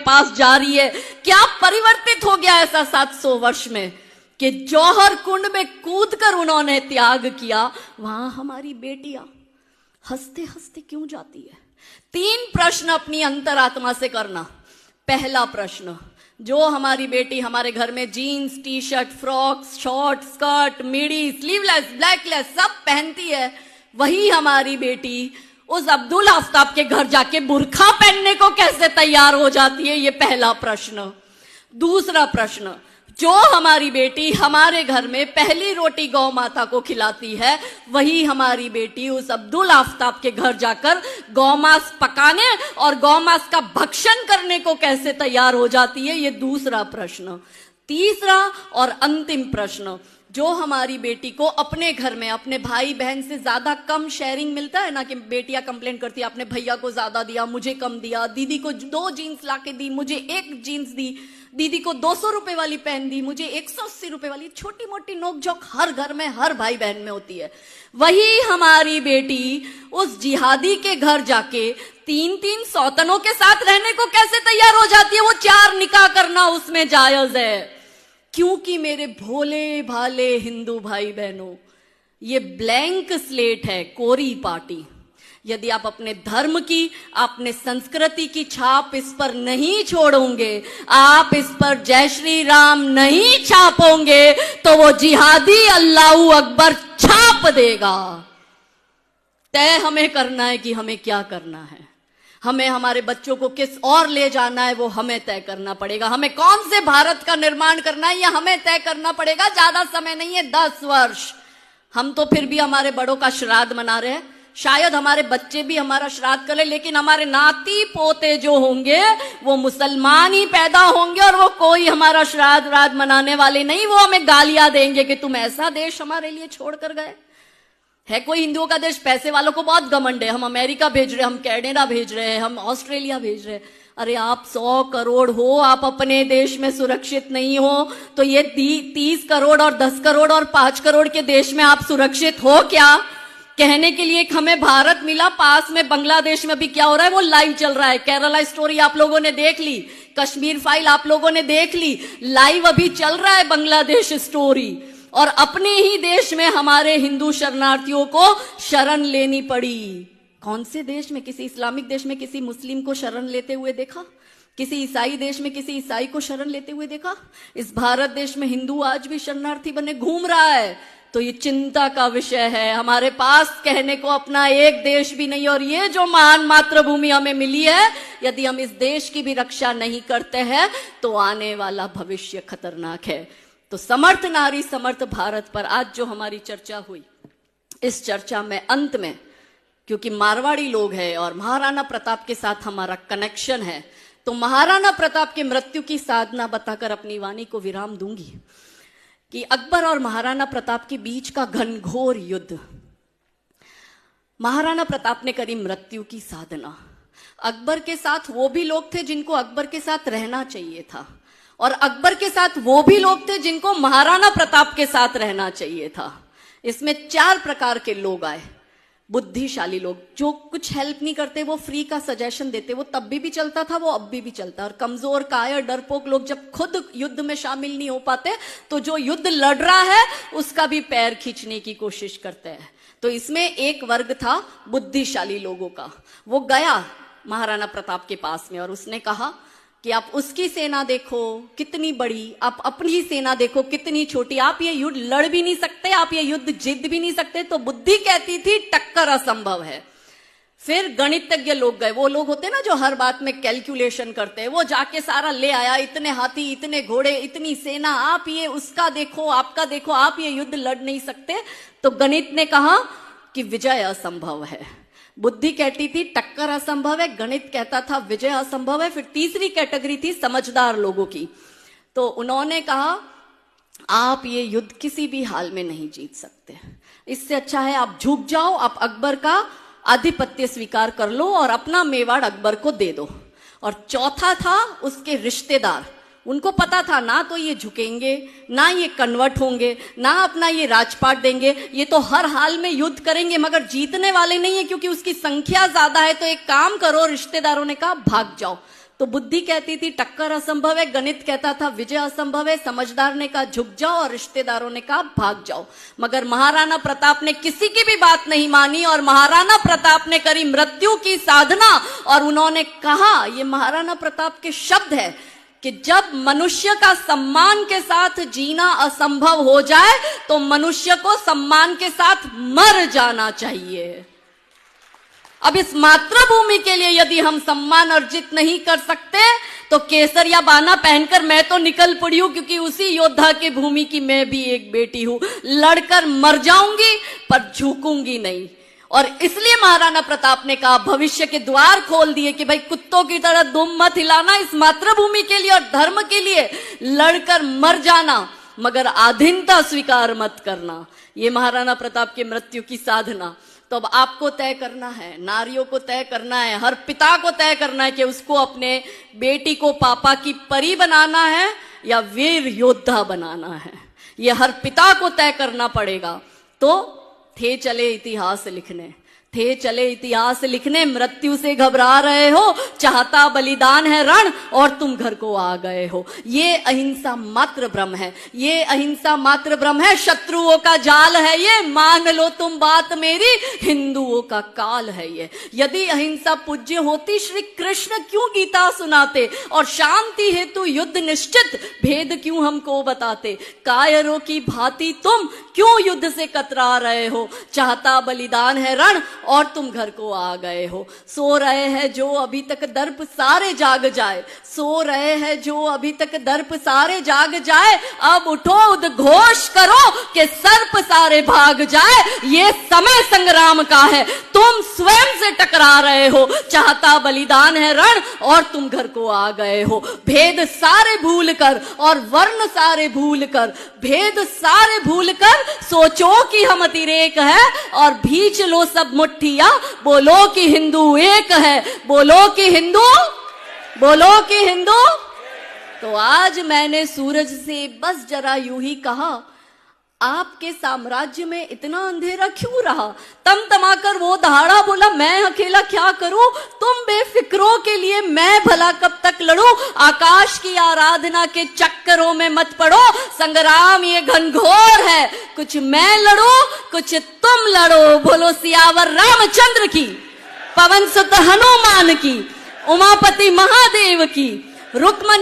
पास जा रही है। क्या परिवर्तित हो गया ऐसा 700 वर्ष में कि जौहर कुंड में कूदकर उन्होंने त्याग किया। वहां हमारी बेटियां हंसते हंसते क्यों जाती है? 3 प्रश्न अपनी अंतरात्मा से करना। पहला प्रश्न, जो हमारी बेटी हमारे घर में jeans, T shirt, frocks, short, skirt, midi, sleeveless, backless सब पहनती है, वही हमारी बेटी उस अब्दुल आफ्ताब के घर जाके बुर्खा पहनने को कैसे तैयार हो जाती है? ये पहला प्रश्न। दूसरा प्रश्न, जो हमारी बेटी हमारे घर में पहली रोटी गौ माता को खिलाती है, वही हमारी बेटी उस अब्दुल आफ्ताब के घर जाकर गौमांस पकाने और गौमांस का भक्षण करने को कैसे तैयार हो जाती है? ये दूसरा प्रश्न। तीसरा और अंतिम प्रश्न, जो हमारी बेटी को अपने घर में अपने भाई बहन से ज्यादा कम शेयरिंग मिलता है ना, कि बेटियां कंप्लेंट करती है आपने भैया को ज्यादा दिया, मुझे कम दिया, दीदी को 2 जीन्स लाके दी, मुझे 1 जीन्स दी, दीदी को 200 रुपए वाली पहन दी, मुझे 180 रुपए वाली। छोटी मोटी नोकझोंक हर घर में हर भाई बहन में होती है। वही हमारी बेटी उस जिहादी के घर जाके 3-3 सौतनों के साथ रहने को कैसे तैयार हो जाती है? वो 4 निकाह करना उसमें जायज है। क्योंकि मेरे भोले भाले हिंदू भाई बहनों, ये ब्लैंक स्लेट है, कोरी पार्टी। यदि आप अपने धर्म की, अपने संस्कृति की छाप इस पर नहीं छोड़ोगे, आप इस पर जय श्री राम नहीं छापोगे, तो वो जिहादी अल्लाहू अकबर छाप देगा। तय हमें करना है कि हमें क्या करना है। हमें हमारे बच्चों को किस और ले जाना है वो हमें तय करना पड़ेगा। हमें कौन से भारत का निर्माण करना है, यह हमें तय करना पड़ेगा। ज्यादा समय नहीं है, 10 वर्ष। हम तो फिर भी हमारे बड़ों का श्राद्ध मना रहे हैं, शायद हमारे बच्चे भी हमारा श्राद्ध करें, लेकिन हमारे नाती पोते जो होंगे वो मुसलमान ही पैदा होंगे और वो कोई हमारा श्राद्ध राद मनाने वाले नहीं। वो हमें गालियां देंगे कि तुम ऐसा देश हमारे लिए छोड़ कर गए। है कोई हिंदुओं का देश? पैसे वालों को बहुत घमंड है, हम अमेरिका भेज रहे हैं, हम कनाडा भेज रहे हैं, हम ऑस्ट्रेलिया भेज रहे हैं। अरे आप 100 करोड़ हो, आप अपने देश में सुरक्षित नहीं हो, तो ये 30 करोड़ और 10 करोड़ और 5 करोड़ के देश में आप सुरक्षित हो क्या? कहने के लिए हमें भारत मिला, पास में बांग्लादेश में भी क्या हो रहा है वो लाइव चल रहा है। केरला स्टोरी आप लोगों ने देख ली, कश्मीर फाइल आप लोगों ने देख ली, लाइव अभी चल रहा है बांग्लादेश स्टोरी। और अपने ही देश में हमारे हिंदू शरणार्थियों को शरण लेनी पड़ी। कौन से देश में? किसी इस्लामिक देश में किसी मुस्लिम को शरण लेते हुए देखा? किसी ईसाई देश में किसी ईसाई को शरण लेते हुए देखा? इस भारत देश में हिंदू आज भी शरणार्थी बने घूम रहा है। तो ये चिंता का विषय है। हमारे पास कहने को अपना एक देश भी नहीं, और ये जो महान मातृभूमि हमें मिली है, यदि हम इस देश की भी रक्षा नहीं करते हैं तो आने वाला भविष्य खतरनाक है। तो समर्थ नारी समर्थ भारत पर आज जो हमारी चर्चा हुई, इस चर्चा में अंत में, क्योंकि मारवाड़ी लोग हैं और महाराणा प्रताप के साथ हमारा कनेक्शन है, तो महाराणा प्रताप की मृत्यु की साधना बताकर अपनी वाणी को विराम दूंगी कि अकबर और महाराणा प्रताप के बीच का घनघोर युद्ध, महाराणा प्रताप ने करी मृत्यु की साधना। अकबर के साथ वो भी लोग थे जिनको अकबर के साथ रहना चाहिए था, और अकबर के साथ वो भी लोग थे जिनको महाराणा प्रताप के साथ रहना चाहिए था। इसमें 4 प्रकार के लोग आए। बुद्धिशाली लोग, जो कुछ हेल्प नहीं करते, वो फ्री का सजेशन देते, वो तब भी चलता था, वो अब भी चलता है। और कमजोर कायर डरपोक लोग जब खुद युद्ध में शामिल नहीं हो पाते, तो जो युद्ध लड़ रहा है उसका भी पैर खींचने की कोशिश करते हैं। तो इसमें एक वर्ग था बुद्धिशाली लोगों का। वो गया महाराणा प्रताप के पास में और उसने कहा कि आप उसकी सेना देखो कितनी बड़ी, आप अपनी सेना देखो कितनी छोटी, आप ये युद्ध लड़ भी नहीं सकते, आप ये युद्ध जीत भी नहीं सकते। तो बुद्धि कहती थी टक्कर असंभव है। फिर गणितज्ञ लोग गए, वो लोग होते ना जो हर बात में कैलकुलेशन करते हैं, वो जाके सारा ले आया, इतने हाथी, इतने घोड़े, इतनी सेना, आप ये उसका देखो, आपका देखो, आप ये युद्ध लड़ नहीं सकते। तो गणित ने कहा कि विजय असंभव है। बुद्धि कहती थी टक्कर असंभव है, गणित कहता था विजय असंभव है। फिर तीसरी कैटेगरी थी समझदार लोगों की, तो उन्होंने कहा आप ये युद्ध किसी भी हाल में नहीं जीत सकते, इससे अच्छा है आप झुक जाओ, आप अकबर का आधिपत्य स्वीकार कर लो और अपना मेवाड़ अकबर को दे दो। और चौथा था उसके रिश्तेदार, उनको पता था ना तो ये झुकेंगे, ना ये कन्वर्ट होंगे, ना अपना ये राजपाट देंगे, ये तो हर हाल में युद्ध करेंगे मगर जीतने वाले नहीं है क्योंकि उसकी संख्या ज्यादा है। तो एक काम करो, रिश्तेदारों ने कहा भाग जाओ। तो बुद्धि कहती थी टक्कर असंभव है, गणित कहता था विजय असंभव है, समझदार ने कहा झुक जाओ और रिश्तेदारों ने कहा भाग जाओ। मगर महाराणा प्रताप ने किसी की भी बात नहीं मानी और महाराणा प्रताप ने करी मृत्यु की साधना। और उन्होंने कहा, ये महाराणा प्रताप के शब्द है कि जब मनुष्य का सम्मान के साथ जीना असंभव हो जाए तो मनुष्य को सम्मान के साथ मर जाना चाहिए। अब इस मातृभूमि के लिए यदि हम सम्मान अर्जित नहीं कर सकते तो केसरिया बाना पहनकर मैं तो निकल पड़ी हूं, क्योंकि उसी योद्धा की भूमि की मैं भी एक बेटी हूं। लड़कर मर जाऊंगी पर झुकूंगी नहीं। और इसलिए महाराणा प्रताप ने कहा, भविष्य के द्वार खोल दिए कि भाई कुत्तों की तरह दुम मत हिलाना, इस मातृभूमि के लिए और धर्म के लिए लड़कर मर जाना, मगर आधीनता स्वीकार मत करना। ये महाराणा प्रताप की मृत्यु की साधना। तो अब आपको तय करना है, नारियों को तय करना है, हर पिता को तय करना है कि उसको अपने बेटी को पापा की परी बनाना है या वीर योद्धा बनाना है। ये हर पिता को तय करना पड़ेगा। तो थे चले इतिहास लिखने, थे चले इतिहास लिखने, मृत्यु से घबरा रहे हो, चाहता बलिदान है रण और तुम घर को आ गए हो। ये अहिंसा मात्र ब्रह्म है, ये अहिंसा मात्र ब्रह्म है। शत्रुओं का जाल है ये, मान लो तुम बात मेरी, हिंदुओं का काल है ये। यदि अहिंसा पूज्य होती श्री कृष्ण क्यों गीता सुनाते और शांति हेतु युद्ध निश्चित भेद क्यों हमको बताते। कायरों की भांति तुम क्यों युद्ध से कतरा रहे हो, चाहता बलिदान है रण और तुम घर को आ गए हो। सो रहे हैं जो अभी तक दर्प सारे जाग जाए, सो रहे हैं जो अभी तक दर्प सारे जाग जाए, अब उठो उद्घोष करो कि सर्प सारे भाग जाए। ये समय संग्राम का है, तुम स्वयं से टकरा रहे हो, चाहता बलिदान है रण और तुम घर को आ गए हो। भेद सारे भूल कर और वर्ण सारे भूल कर, भेद सारे भूल कर सोचो कि हम अतिरेक है और भींच लो सब मुट्ठिया, बोलो कि हिंदू एक है, बोलो कि हिंदू, बोलो कि हिंदू। तो आज मैंने सूरज से बस जरा यूं ही कहा, आपके साम्राज्य में इतना अंधेरा क्यों रहा। तमतमाकर वो दहाड़ा बोला, मैं अकेला क्या करूं, तुम बेफिक्रों के लिए मैं भला कब तक लड़ूं। आकाश की आराधना के चक्करों में मत पड़ो, संग्राम ये घनघोर है, कुछ मैं लड़ूं कुछ तुम लड़ो। बोलो सियावर रामचंद्र की, पवन सुत हनुमान की, उमापति महादेव की, रुक्मणी